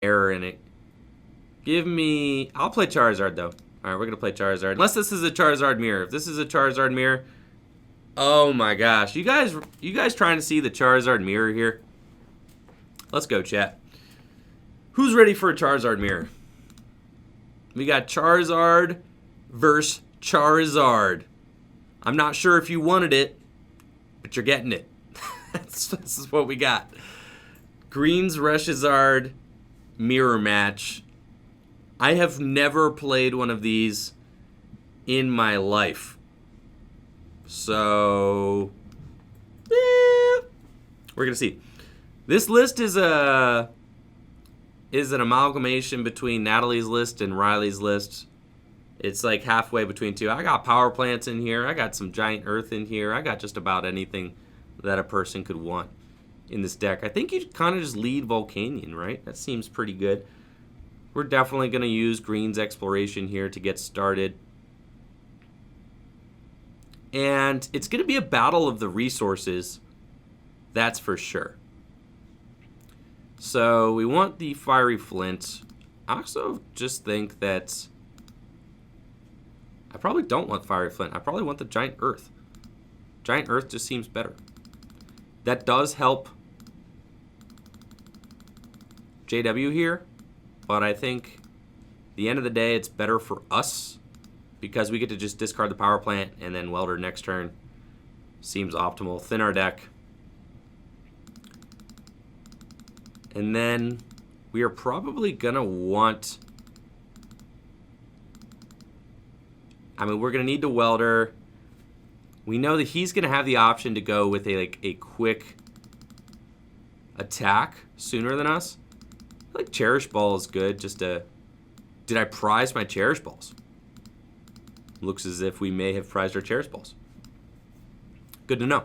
error in it. Give me... I'll play Charizard, though. Alright, we're going to play Charizard. Unless this is a Charizard mirror. If this is a Charizard mirror... Oh my gosh. You guys trying to see the Charizard mirror here? Let's go, chat. Who's ready for a Charizard mirror? We got Charizard versus Charizard. I'm not sure if you wanted it, but you're getting it. This is what we got. Green's Reshizard mirror match. I have never played one of these in my life. So, we're going to see. This list is an amalgamation between Natalie's list and Riley's list. It's like halfway between two. I got Power Plants in here. I got some Giant Hearth in here. I got just about anything that a person could want in this deck. I think you kind of just lead Volcanion, right? That seems pretty good. We're definitely going to use Green's Exploration here to get started. And it's going to be a battle of the resources. That's for sure. So we want the Fiery Flint. I also just think that I probably don't want Fiery Flint. I probably want the Giant Hearth. Giant Hearth just seems better. That does help JW here, but I think at the end of the day it's better for us because we get to just discard the Power Plant and then Welder next turn. Seems optimal. Thin our deck. And then we are probably going to want... I mean, we're going to need the Welder. We know that he's going to have the option to go with a quick attack sooner than us. I feel like Cherish Ball is good just to... Did I prize my Cherish Balls? Looks as if we may have prized our Cherish Balls. Good to know.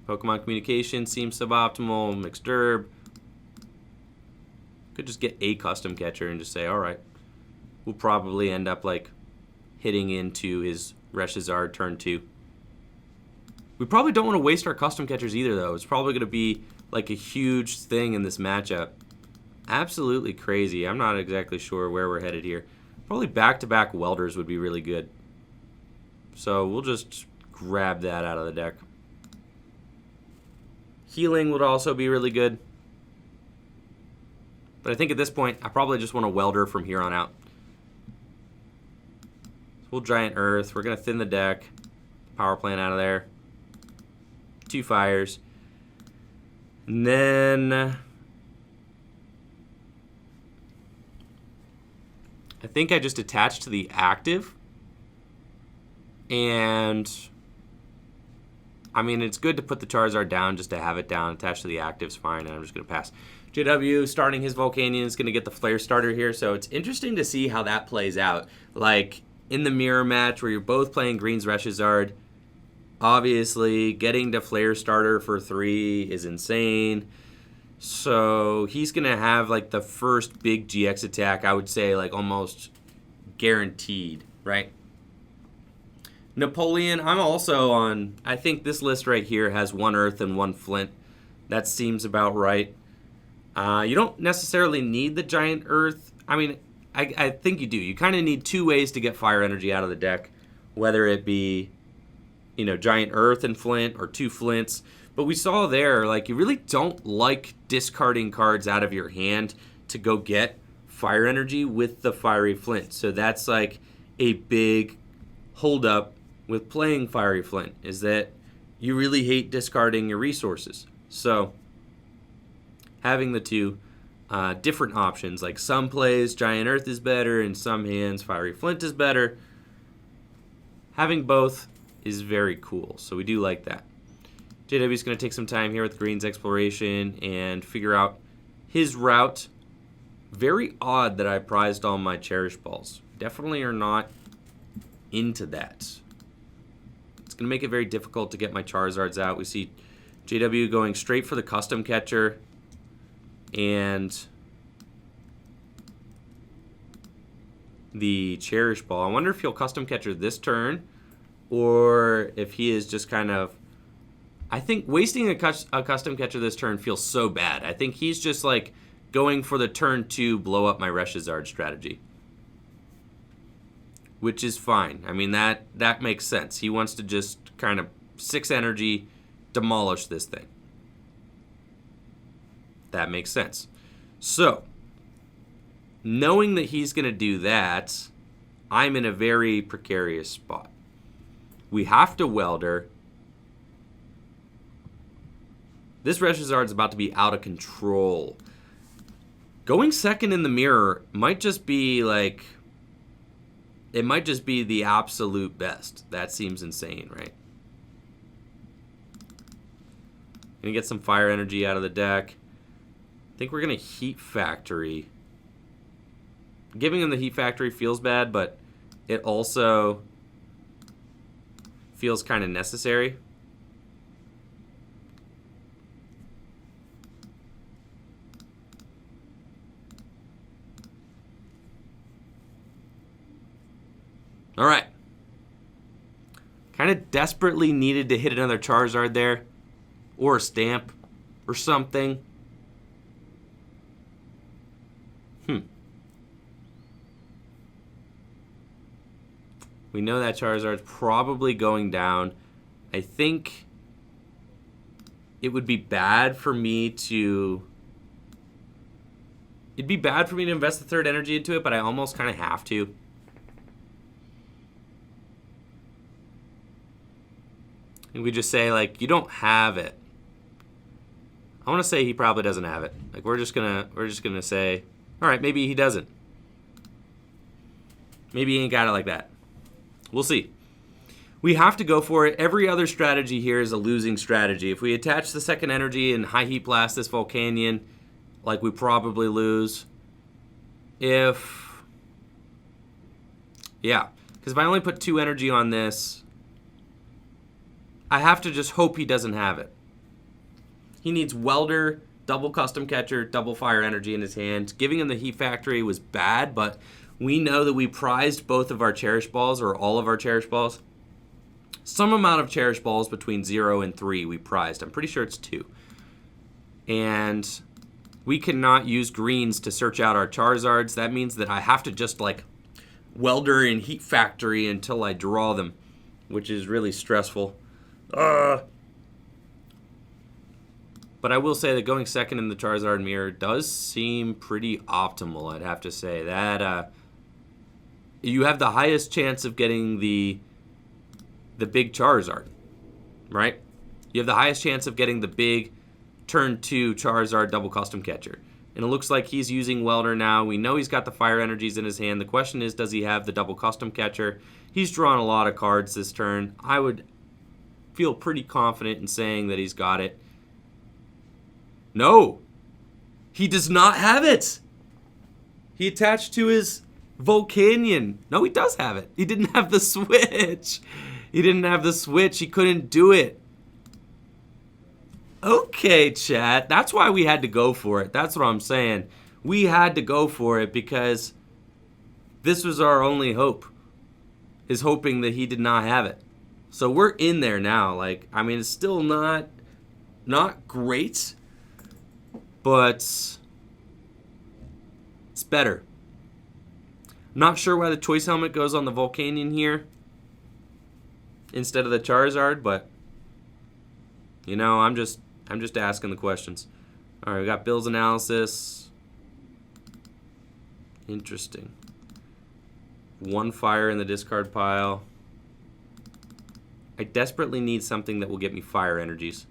Pokemon Communication seems suboptimal. Mixed Herb. Could just get a custom catcher and just say, alright. We'll probably end up like hitting into his Reshizard turn 2. We probably don't want to waste our custom catchers either, though. It's probably going to be like a huge thing in this matchup. Absolutely crazy. I'm not exactly sure where we're headed here. Probably back-to-back Welders would be really good. So we'll just grab that out of the deck. Healing would also be really good. But I think at this point, I probably just want a Welder from here on out. So we'll Giant Earth. We're going to thin the deck. Power Plant out of there. 2 fires. And then... I think I just attached to the active. And... I mean, it's good to put the Charizard down just to have it down. Attached to the active's fine, and I'm just going to pass. JW starting his Volcanion is going to get the Flare Starter here, so it's interesting to see how that plays out. Like, in the mirror match where you're both playing Green's Reshizard, obviously, getting the Flare Starter for 3 is insane. So, he's going to have, like, the first big GX attack, I would say, like, almost guaranteed, right? Napoleon, I'm also on, I think this list right here has 1 Earth and 1 Flint. That seems about right. You don't necessarily need the Giant Earth. I mean, I think you do. You kind of need 2 ways to get fire energy out of the deck, whether it be, you know, Giant Earth and Flint or 2 Flints. But we saw there, like, you really don't like discarding cards out of your hand to go get fire energy with the Fiery Flint. So that's like a big holdup with playing Fiery Flint, is that you really hate discarding your resources. So having the 2 different options, like some plays Giant Earth is better, in some hands Fiery Flint is better. Having both is very cool, so we do like that. JW is going to take some time here with Green's Exploration and figure out his route. Very odd that I prized all my Cherish Balls. Definitely are not into that. It's going to make it very difficult to get my Charizards out. We see JW going straight for the custom catcher. And the Cherish Ball. I wonder if he'll custom catcher this turn, or if he is just kind of... I think wasting a custom catcher this turn feels so bad. I think he's just like going for the turn 2 blow up my Reshizard strategy. Which is fine. I mean, that makes sense. He wants to just kind of 6 energy, demolish this thing. That makes sense. So, knowing that he's going to do that, I'm in a very precarious spot. We have to Welder. This Reshizard's about to be out of control. Going second in the mirror might just be like... It might just be the absolute best. That seems insane, right? Gonna get some fire energy out of the deck. I think we're gonna Heat Factory. Giving him the Heat Factory feels bad, but it also feels kind of necessary. All right. Kind of desperately needed to hit another Charizard there. Or a Stamp. Or something. We know that Charizard's probably going down. I think it would be bad for me to... It'd be bad for me to invest the third energy into it, but I almost kind of have to. And we just say, like, you don't have it. I want to say he probably doesn't have it. Like, we're just gonna say, all right, maybe he doesn't. Maybe he ain't got it like that. We'll see. We have to go for it. Every other strategy here is a losing strategy. If we attach the second energy and high heat blast this Volcanion, like, we probably lose. Yeah, because if I only put 2 energy on this, I have to just hope he doesn't have it. He needs Welder, double Custom Catcher, double Fire Energy in his hand. Giving him the Heat Factory was bad, but we know that we prized both of our Cherish Balls, or all of our Cherish Balls. Some amount of Cherish Balls between 0 and 3 we prized. I'm pretty sure it's 2. And we cannot use greens to search out our Charizards. That means that I have to just, like, Welder and Heat Factory until I draw them, which is really stressful. But I will say that going second in the Charizard mirror does seem pretty optimal, I'd have to say. That you have the highest chance of getting the big Charizard, right? You have the highest chance of getting the big turn 2 Charizard double Custom Catcher. And it looks like he's using Welder now. We know he's got the Fire Energies in his hand. The question is, does he have the double Custom Catcher? He's drawn a lot of cards this turn. I would feel pretty confident in saying that he's got it. No! He does not have it! He attached to his Volcanion. No, he does have it. He didn't have the Switch. He didn't have the Switch. He couldn't do it. Okay, chat. That's why we had to go for it. That's what I'm saying. We had to go for it because this was our only hope. Is hoping that he did not have it. So we're in there now. Like, I mean, it's still not great, but it's better. Not sure why the Choice Helmet goes on the Volcanion here instead of the Charizard, but you know, I'm just asking the questions. All right, we got Bill's analysis. Interesting. 1 fire in the discard pile. I desperately need something that will get me fire energies.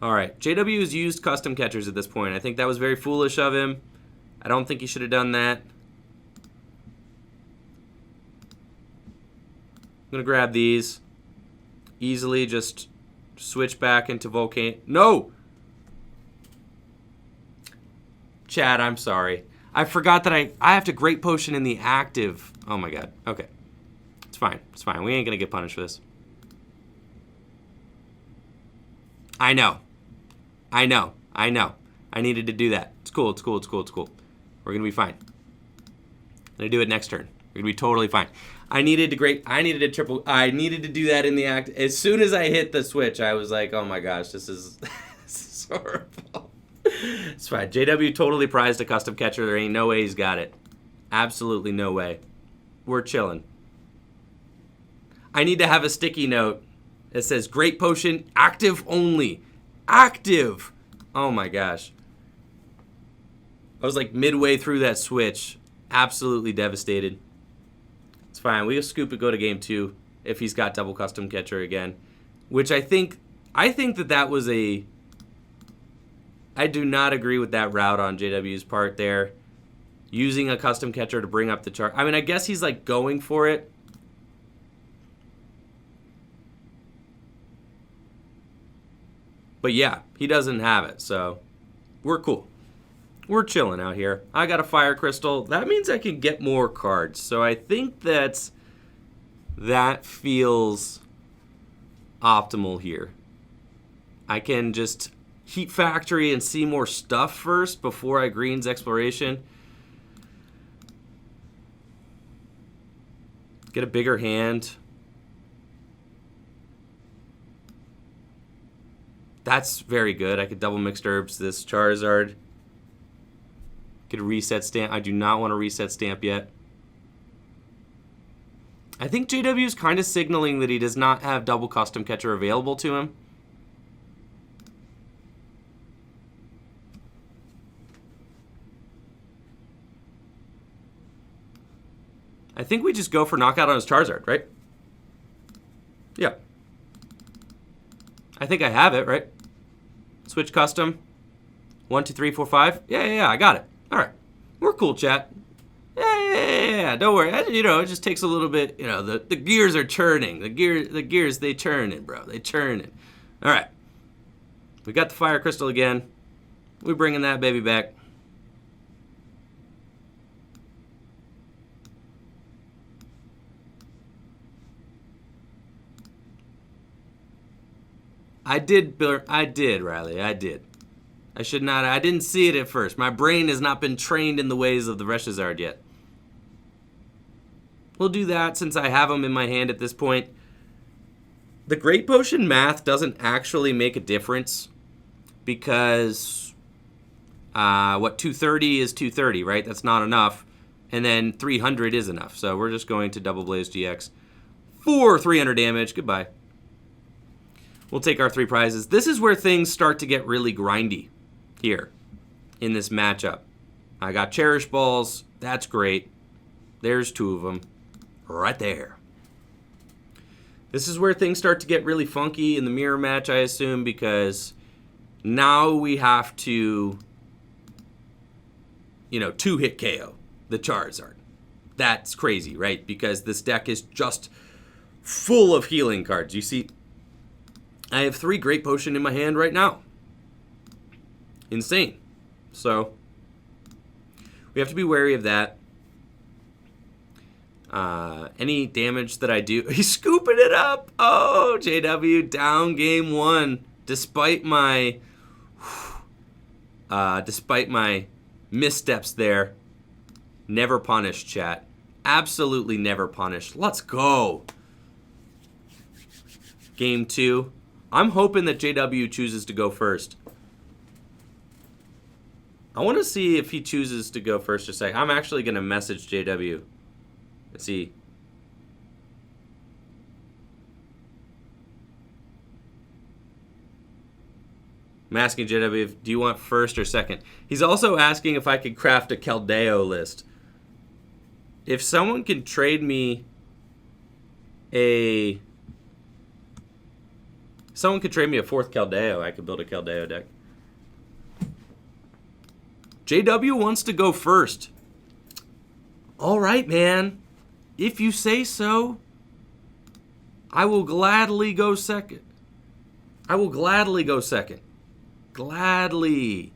All right, JW has used custom catchers at this point. I think that was very foolish of him. I don't think he should have done that. I'm going to grab these. Easily just switch back into Volcanion. No! Chad, I'm sorry. I forgot that I have to Great Potion in the active. Oh my god. Okay. It's fine. It's fine. We ain't going to get punished for this. I know. I know. I know. I needed to do that. It's cool. It's cool. It's cool. It's cool. We're going to be fine. I'm going to do it next turn. We're going to be totally fine. I needed a triple. I needed to do that in the act. As soon as I hit the switch, I was like, oh my gosh, this is, this is horrible. It's fine. JW totally prized a custom catcher. There ain't no way he's got it. Absolutely no way. We're chilling. I need to have a sticky note that says Great Potion active only. Active. Oh my gosh. I was like midway through that switch. Absolutely devastated. It's fine. We'll scoop it, go to game 2 if he's got double custom catcher again. Which I think that was a... I do not agree with that route on JW's part there. Using a custom catcher to bring up the chart. I mean, I guess he's like going for it. But yeah, he doesn't have it, so we're cool. We're chilling out here. I got a Fire Crystal. That means I can get more cards. So I think that feels optimal here. I can just Heat Factory and see more stuff first before I greens Exploration. Get a bigger hand. That's very good. I could double mixed herbs this Charizard. Get a reset stamp. I do not want a reset stamp yet. I think JW is kind of signaling that he does not have double custom catcher available to him. I think we just go for knockout on his Charizard, right? Yeah. I think I have it, right? Switch custom. 1, 2, 3, 4, 5. Yeah, I got it. All right. We're cool, chat. Yeah. Don't worry. You know, it just takes a little bit. You know, the gears are churning. The gears, they churning, bro. They churning. All right. We got the Fire Crystal again. We're bringing that baby back. I did, Riley. I did. I should not. I didn't see it at first. My brain has not been trained in the ways of the Reshizard yet. We'll do that since I have them in my hand at this point. The Great Potion math doesn't actually make a difference because what 230 is 230, right? That's not enough. And then 300 is enough. So we're just going to Double Blaze GX for 300 damage. Goodbye. We'll take our 3 prizes. This is where things start to get really grindy here in this matchup. I got Cherish Balls. That's great. There's 2 of them right there. This is where things start to get really funky in the mirror match, I assume, because now we have to, you know, 2-hit KO the Charizard. That's crazy, right? Because this deck is just full of healing cards. You see, I have 3 Great Potion in my hand right now. Insane. So, we have to be wary of that. Any damage that I do... He's scooping it up! Oh, JW, down game 1. Despite my missteps there. Never punished, chat. Absolutely never punished. Let's go! Game 2. I'm hoping that JW chooses to go first. I want to see if he chooses to go first or second. I'm actually going to message JW. Let's see. I'm asking JW, do you want first or second? He's also asking if I could craft a Keldeo list. If someone can trade me a... Someone could trade me a 4th Keldeo, I could build a Keldeo deck. JW wants to go first. All right, man. If you say so, I will gladly go second. I will gladly go second. Gladly.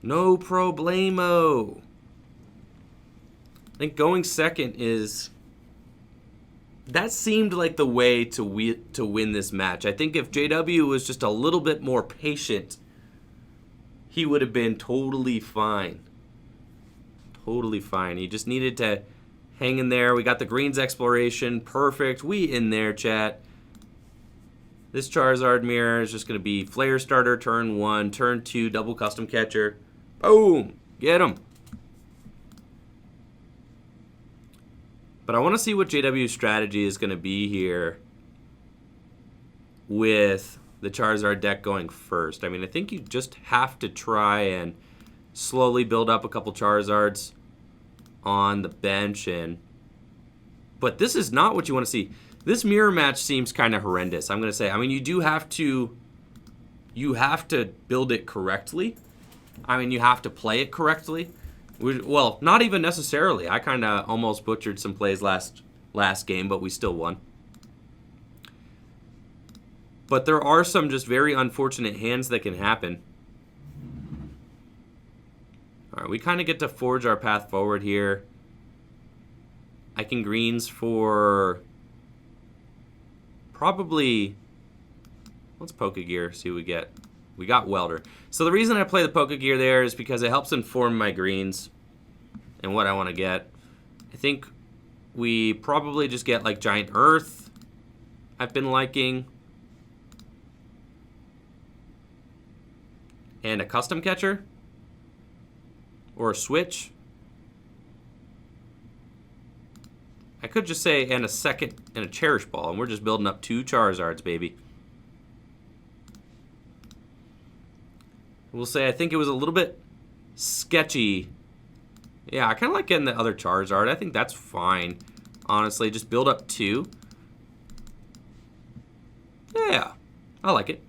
No problemo. I think going second is... That seemed like the way to win this match. I think if JW was just a little bit more patient, he would have been totally fine. Totally fine. He just needed to hanging there. We got the greens exploration. Perfect. We in there, chat. This Charizard mirror is just going to be Flare Starter, turn 1, turn 2, double custom catcher. Boom! Get him. But I want to see what JW's strategy is going to be here with the Charizard deck going first. I mean, I think you just have to try and slowly build up a couple Charizards on the bench. But this is not what you want to see. This mirror match seems kind of horrendous, I'm going to say. I mean, you have to build it correctly. I mean, you have to play it correctly. Well, not even necessarily. I kind of almost butchered some plays last game, but we still won. But there are some just very unfortunate hands that can happen. All right, we kind of get to forge our path forward here. I can greens for probably, let's Pokégear, see what we get. We got Welder. So the reason I play the Pokégear there is because it helps inform my greens and what I want to get. I think we probably just get like Giant Earth. I've been liking. And a custom catcher. Or a switch. I could just say, and a second, and a Cherish Ball, and we're just building up 2 Charizards, baby. We'll say I think it was a little bit sketchy. Yeah, I kind of like getting the other Charizard. I think that's fine, honestly. Just build up 2. Yeah, I like it.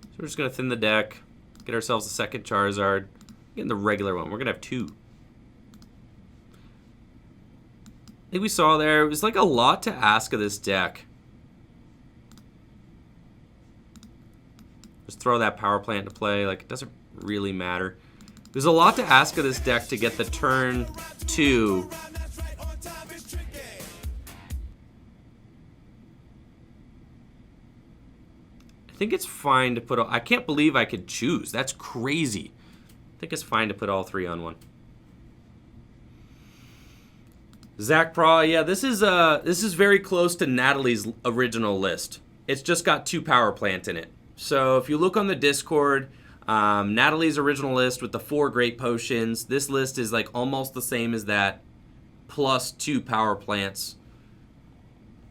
So we're just going to thin the deck, get ourselves a second Charizard, get in the regular one. We're going to have 2. I think we saw there, it was like a lot to ask of this deck. Just throw that Power Plant into play, like it doesn't really matter. There's a lot to ask of this deck to get the turn 2. I think it's fine to put, I can't believe I could choose. That's crazy. I think it's fine to put all 3 on one. Zach Pra, yeah, this is very close to Natalie's original list. It's just got 2 Power Plant in it. So if you look on the Discord, Natalie's original list with the 4 Great Potions, this list is like almost the same as that, plus 2 Power Plants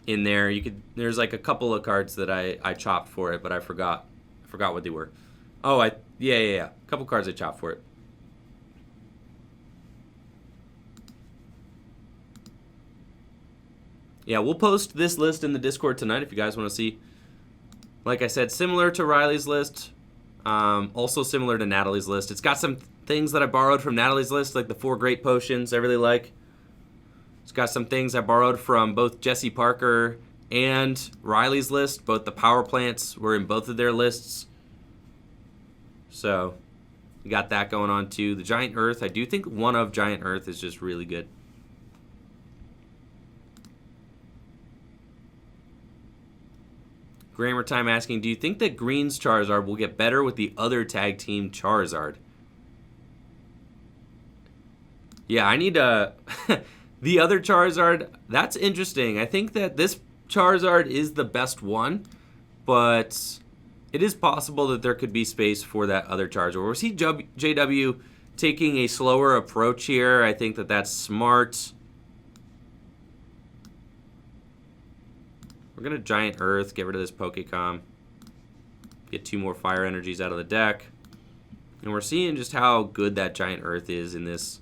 in there. There's like a couple of cards that I chopped for it, but I forgot what they were. Oh, yeah. A couple cards I chopped for it. Yeah, we'll post this list in the Discord tonight if you guys want to see. Like I said, similar to Riley's list, also similar to Natalie's list. It's got some things that I borrowed from Natalie's list, like the 4 Great Potions I really like. It's got some things I borrowed from both Jesse Parker and Riley's list. Both the Power Plants were in both of their lists. So, we got that going on too. The Giant Earth, I do think one of Giant Earth is just really good. Grammar Time asking, do you think that Green's Charizard will get better with the other tag team Charizard? Yeah, I need a... the other Charizard, that's interesting. I think that this Charizard is the best one, but it is possible that there could be space for that other Charizard. We'll see JW taking a slower approach here. I think that that's smart. We're going to Giant Earth, get rid of this Pokécom. Get 2 more Fire Energies out of the deck. And we're seeing just how good that Giant Earth is in this.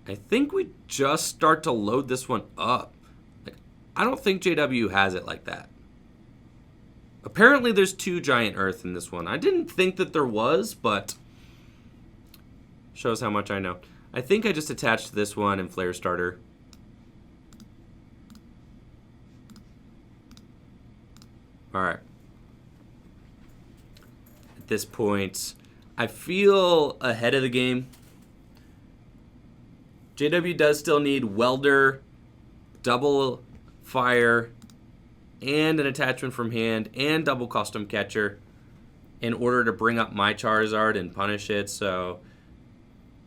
I think we just start to load this one up. Like, I don't think JW has it like that. Apparently there's 2 Giant Earth in this one. I didn't think that there was, but... shows how much I know. I think I just attached this one and Flare Starter. Alright. At this point, I feel ahead of the game. JW does still need Welder, double Fire, and an attachment from hand and double custom catcher in order to bring up my Charizard and punish it. So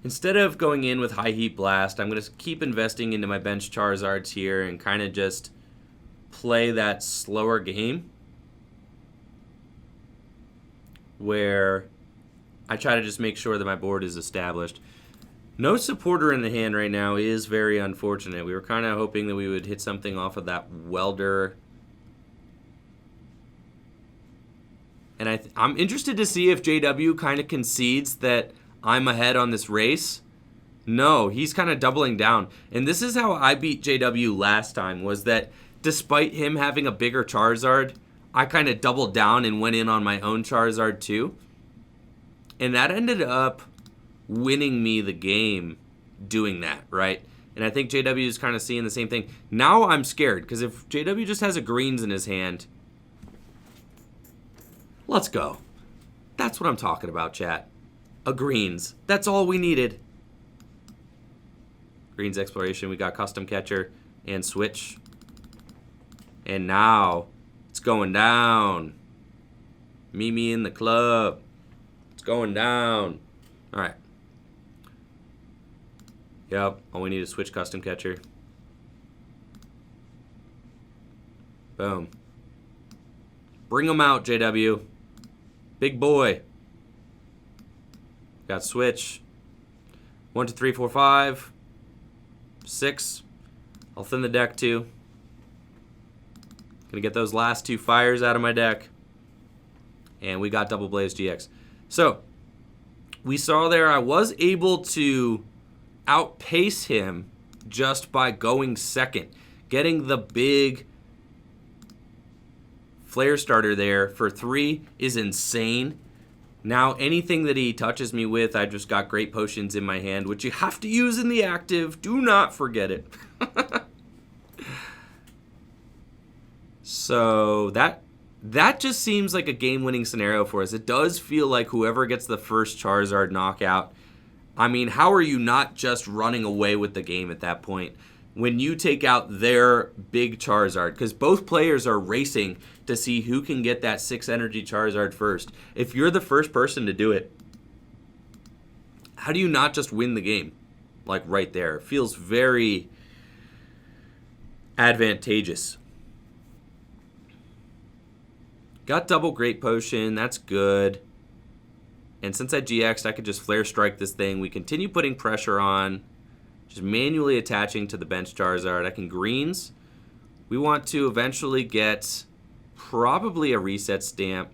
instead of going in with High Heat Blast, I'm going to keep investing into my bench Charizards here and kind of just play that slower game where I try to just make sure that my board is established. No supporter in the hand right now is very unfortunate. We were kind of hoping that we would hit something off of that Welder. And I'm interested to see if JW kind of concedes that I'm ahead on this race. No, he's kind of doubling down. And this is how I beat JW last time, was that despite him having a bigger Charizard, I kind of doubled down and went in on my own Charizard too. And that ended up winning me the game doing that, right? And I think JW is kind of seeing the same thing. Now I'm scared, because if JW just has a greens in his hand, let's go. That's what I'm talking about, chat. A greens. That's all we needed. Greens exploration. We got custom catcher and switch. And now it's going down. Meet me in the club. It's going down. All right. Yep. All we need is switch custom catcher. Boom. Bring them out, JW. Big boy. Got switch. 1, 2, 3, 4, 5. 6. I'll thin the deck too. Gonna get those last 2 fires out of my deck. And we got Double Blaze GX. So, we saw there I was able to outpace him just by going second. Getting the big flare starter there for 3 is insane. Now, anything that he touches me with, I just got Great Potions in my hand, which you have to use in the active. Do not forget it. So, that just seems like a game-winning scenario for us. It does feel like whoever gets the first Charizard knockout, I mean, how are you not just running away with the game at that point when you take out their big Charizard? Because both players are racing to see who can get that 6 energy Charizard first. If you're the first person to do it, how do you not just win the game? Like right there. It feels very advantageous. Got double Great Potion. That's good. And since I GX'd, I could just Flare Strike this thing. We continue putting pressure on. Just manually attaching to the bench Charizard. I can greens. We want to eventually get probably a Reset Stamp.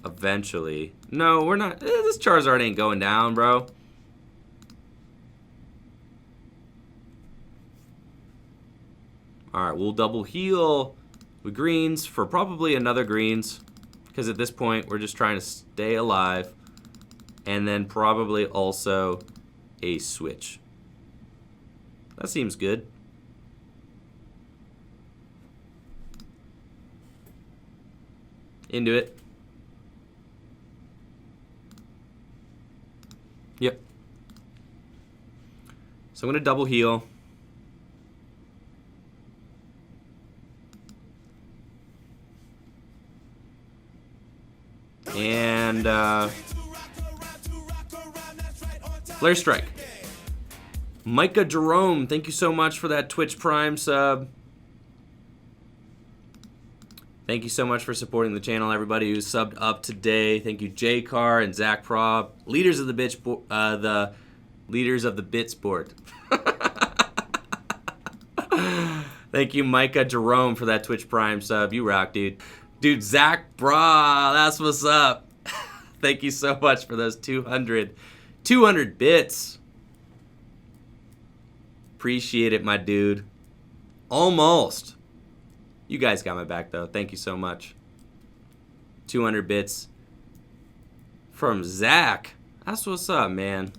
Eventually. No, we're not. This Charizard ain't going down, bro. Alright, we'll double heal with greens for probably another greens. Because at this point, we're just trying to stay alive. And then probably also a switch. That seems good. Into it. Yep. So I'm going to double heal. And Flare Strike. Micah Jerome, thank you so much for that Twitch Prime sub. Thank you so much for supporting the channel, everybody who's subbed up today. Thank you, J Car and Zach Prob, leaders of the bit sport. Thank you, Micah Jerome, for that Twitch Prime sub. You rock, dude. Dude, Zach Bra, that's what's up. Thank you so much for those 200 bits. Appreciate it, my dude. Almost. You guys got my back, though. Thank you so much. 200 bits from Zach. That's what's up, man.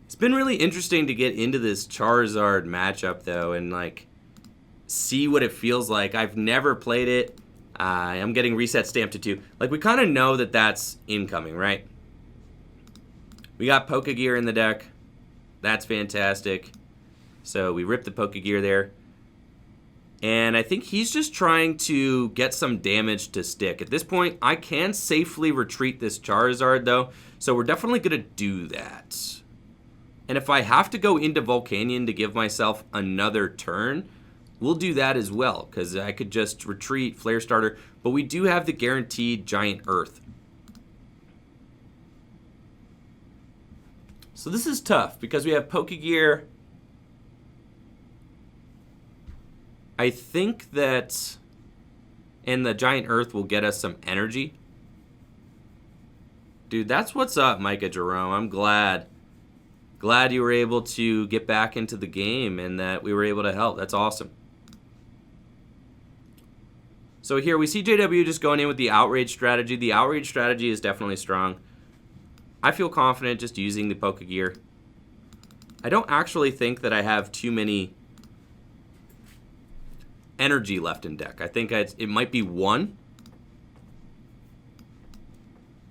It's been really interesting to get into this Charizard matchup, though, and, like, see what it feels like. I've never played it. I'm getting Reset Stamp TEU. Like, we kind of know that that's incoming, right? We got Pokégear in the deck. That's fantastic. So we ripped the Pokégear there. And I think he's just trying to get some damage to stick. At this point, I can safely retreat this Charizard, though. So we're definitely going to do that. And if I have to go into Volcanion to give myself another turn, we'll do that as well. Because I could just retreat, Flare Starter. But we do have the guaranteed Giant Earth. So this is tough because we have Pokégear. I think that and the Giant Earth will get us some energy. Dude, that's what's up, Micah Jerome. I'm glad. Glad you were able to get back into the game and that we were able to help. That's awesome. So here we see JW just going in with the Outrage strategy. The Outrage strategy is definitely strong. I feel confident just using the Pokégear. I don't actually think that I have too many energy left in deck. I think it might be one.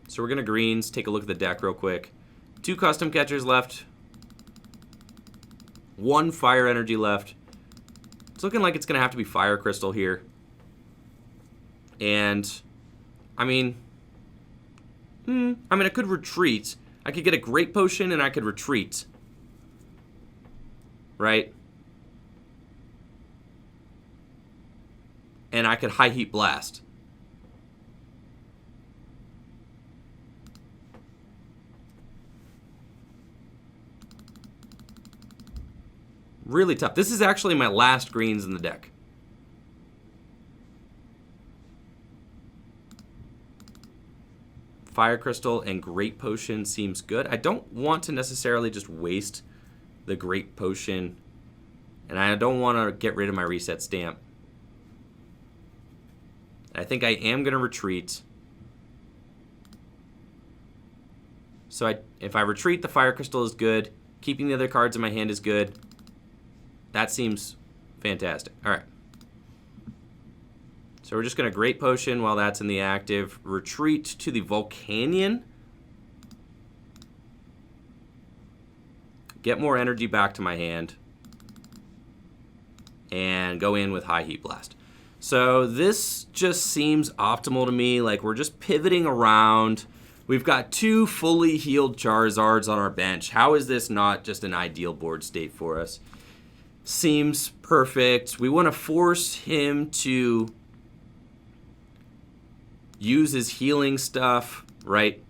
So we're going to greens, take a look at the deck real quick. 2 custom catchers left. 1 fire energy left. It's looking like it's going to have to be Fire Crystal here. And, I mean, I could retreat. I could get a Great Potion and I could retreat. Right? And I could High Heat Blast. Really tough. This is actually my last greens in the deck. Fire Crystal and Great Potion seems good. I don't want to necessarily just waste the Great Potion. And I don't want to get rid of my Reset Stamp. I think I am going to retreat. So if I retreat, the Fire Crystal is good. Keeping the other cards in my hand is good. That seems fantastic. All right. So we're just going to Great Potion while that's in the active. Retreat to the Volcanion. Get more energy back to my hand. And go in with High Heat Blast. So this just seems optimal to me. Like we're just pivoting around. We've got 2 fully healed Charizards on our bench. How is this not just an ideal board state for us? Seems perfect. We want to force him to use his healing stuff, right?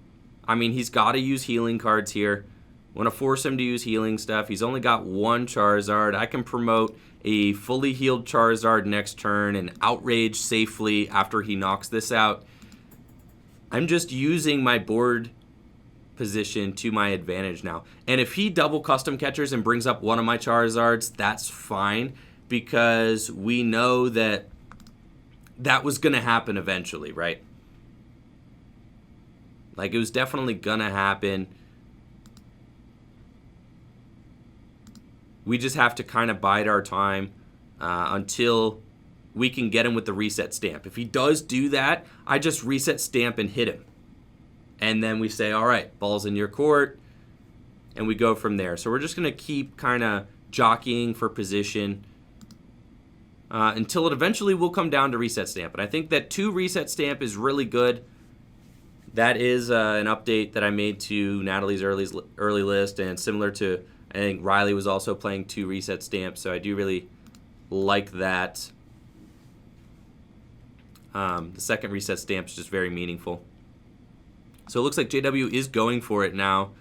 I mean, he's got to use healing cards here. Want to force him to use healing stuff. He's only got 1 Charizard. I can promote a fully healed Charizard next turn and Outrage safely after he knocks this out. I'm just using my board position to my advantage now. And if he double custom catchers and brings up one of my Charizards, that's fine because we know that that was going to happen eventually, right? Like it was definitely going to happen. We just have to kind of bide our time until we can get him with the Reset Stamp. If he does do that, I just Reset Stamp and hit him. And then we say, all right, ball's in your court. And we go from there. So we're just going to keep kind of jockeying for position until it eventually will come down to Reset Stamp. And I think that 2 Reset Stamp is really good. That is an update that I made to Natalie's early list. And similar to, I think Riley was also playing 2 Reset Stamps. So I do really like that. The second Reset Stamp is just very meaningful. So it looks like JW is going for it now.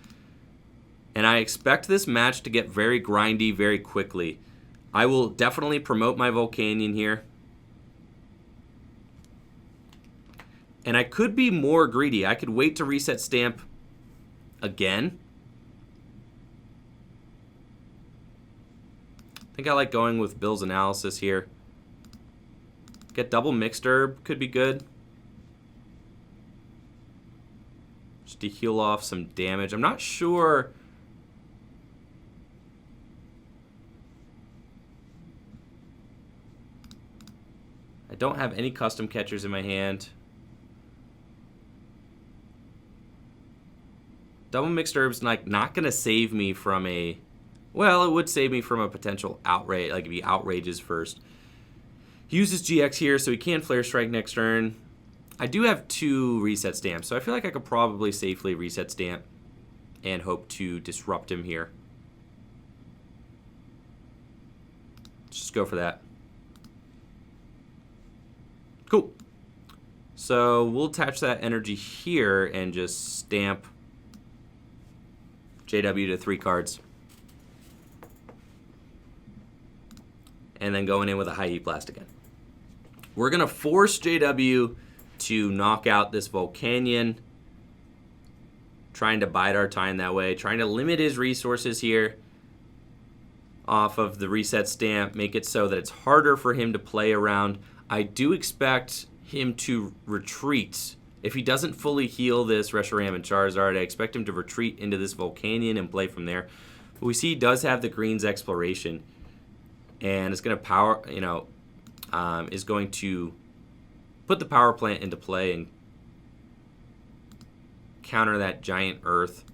And I expect this match to get very grindy very quickly. I will definitely promote my Volcanion here. And I could be more greedy. I could wait to Reset Stamp again. I think I like going with Bill's analysis here. Get double Mixed Herb could be good. Just to heal off some damage. I'm not sure. I don't have any custom catchers in my hand. Double Mixed Herb's like not going to save me from a Well, it would save me from a potential outrage, like if he outrages first. He uses GX here, so he can Flare Strike next turn. I do have 2 Reset Stamps, so I feel like I could probably safely Reset Stamp and hope to disrupt him here. Just go for that. Cool. So we'll attach that energy here and just stamp JW to 3 cards. And then going in with a High Heat Blast again. We're going to force JW to knock out this Volcanion. Trying to bide our time that way. Trying to limit his resources here off of the Reset Stamp. Make it so that it's harder for him to play around. I do expect him to retreat. If he doesn't fully heal this Reshiram and Charizard, I expect him to retreat into this Volcanion and play from there. But we see he does have the Green's Exploration. And it's going to power, is going to put the Power Plant into play and counter that Giant Earth.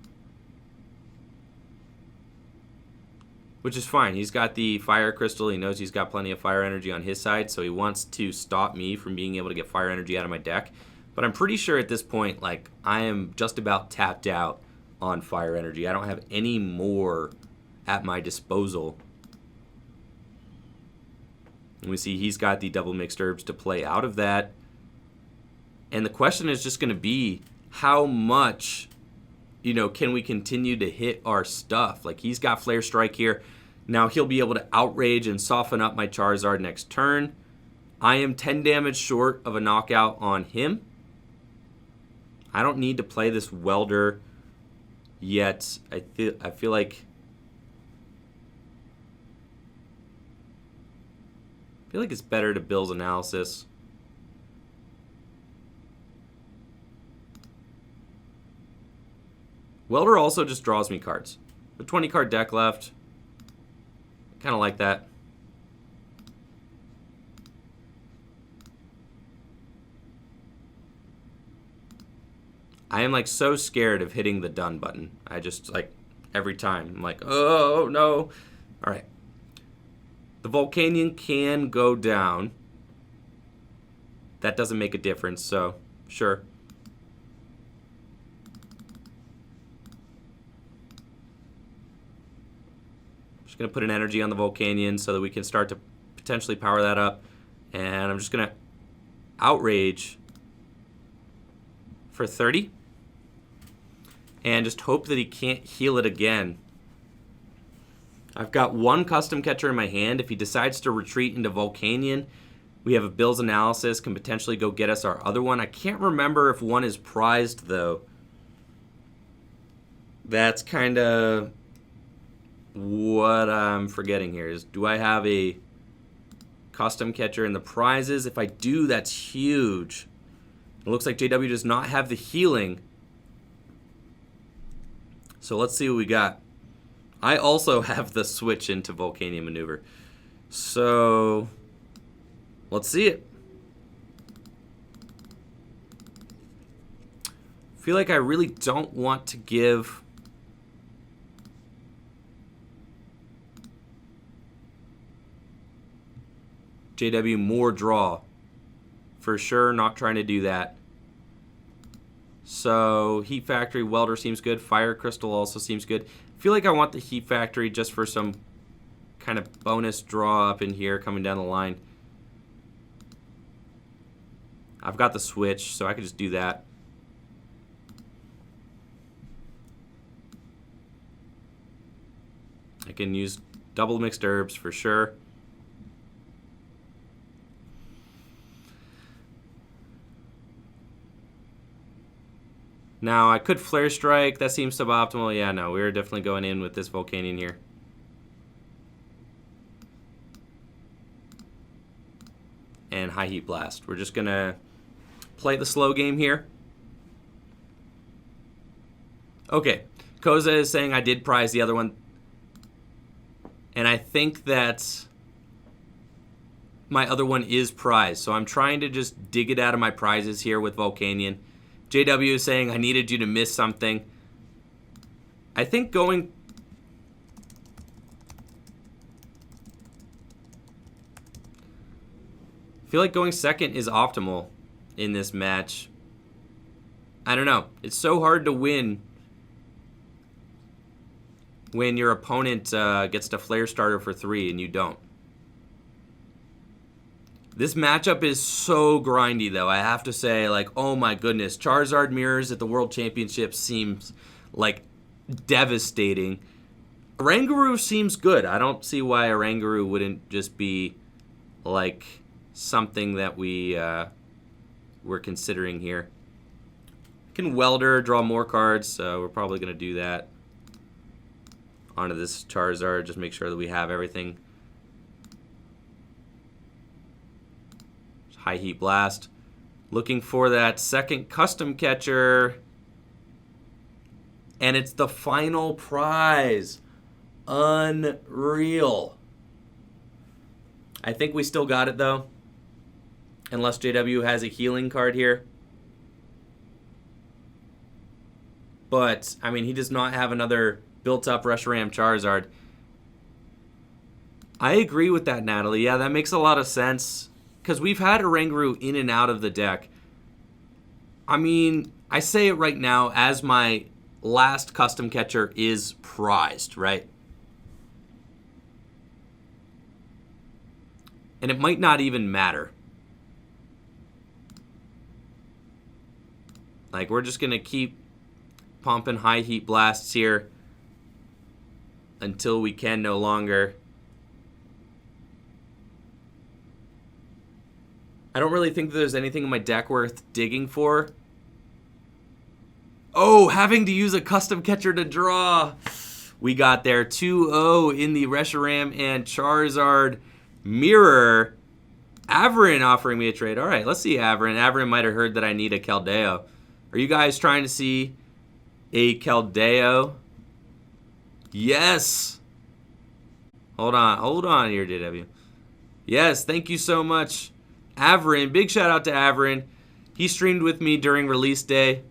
Which is fine. He's got the Fire Crystal. He knows he's got plenty of fire energy on his side, so he wants to stop me from being able to get fire energy out of my deck. But I'm pretty sure at this point, like, I am just about tapped out on fire energy. I don't have any more at my disposal. And we see he's got the double mixed herbs to play out of that. And the question is just going to be, how much, can we continue to hit our stuff? Like, he's got Flare Strike here. Now he'll be able to outrage and soften up my Charizard next turn. I am 10 damage short of a knockout on him. I don't need to play this Welder yet. I feel like it's better to Bill's Analysis. Welder also just draws me cards. A 20 card deck left. Kind of like that. I am like so scared of hitting the done button. I just like every time I'm like, oh no. All right. The Volcanion can go down. That doesn't make a difference, so sure. Just going to put an energy on the Volcanion so that we can start to potentially power that up. And I'm just going to outrage for 30. And just hope that he can't heal it again. I've got 1 custom catcher in my hand. If he decides to retreat into Volcanion, we have a Bill's Analysis, can potentially go get us our other one. I can't remember if 1 is prized, though. That's kind of what I'm forgetting here. Is do I have a custom catcher in the prizes? If I do, that's huge. It looks like JW does not have the healing. So let's see what we got. I also have the switch into Volcanion Maneuver. So let's see it. I feel like I really don't want to give JW more draw. For sure, not trying to do that. So Heat Factory, Welder seems good. Fire Crystal also seems good. I feel like I want the Heat Factory just for some kind of bonus draw up in here coming down the line. I've got the switch, so I could just do that. I can use double mixed herbs for sure. Now, I could Flare Strike. That seems suboptimal. Yeah, no, we're definitely going in with this Volcanion here. And High Heat Blast. We're just going to play the slow game here. Okay, Koza is saying I did prize the other one. And I think that my other one is prized. So I'm trying to just dig it out of my prizes here with Volcanion. JW is saying I needed you to miss something. I think going I feel like going second is optimal in this match. I don't know. It's so hard to win when your opponent gets to Flare Starter for 3 and you don't. This matchup is so grindy, though. I have to say, like, oh my goodness. Charizard mirrors at the World Championship seems, like, devastating. Oranguru seems good. I don't see why Oranguru wouldn't just be, like, something that we're considering here. Can Welder, draw more cards, so we're probably going to do that. Onto this Charizard, just make sure that we have everything. High Heat Blast. Looking for that second custom catcher. And it's the final prize. Unreal. I think we still got it, though. Unless JW has a healing card here. But, I mean, he does not have another built-up Reshiram Charizard. I agree with that, Natalie. Yeah, that makes a lot of sense. Because we've had Oranguru in and out of the deck. I mean, I say it right now as my last custom catcher is prized, right? And it might not even matter. Like, we're just going to keep pumping high heat blasts here until we can no longer. I don't really think that there's anything in my deck worth digging for. Oh, having to use a custom catcher to draw. We got there 2-0 in the Reshiram and Charizard mirror. Averin offering me a trade. All right, let's see Averin. Averin might have heard that I need a Keldeo. Are you guys trying to see a Keldeo? Yes. Hold on here, JW. Yes, thank you so much. Averin, big shout out to Averin. He streamed with me during release day.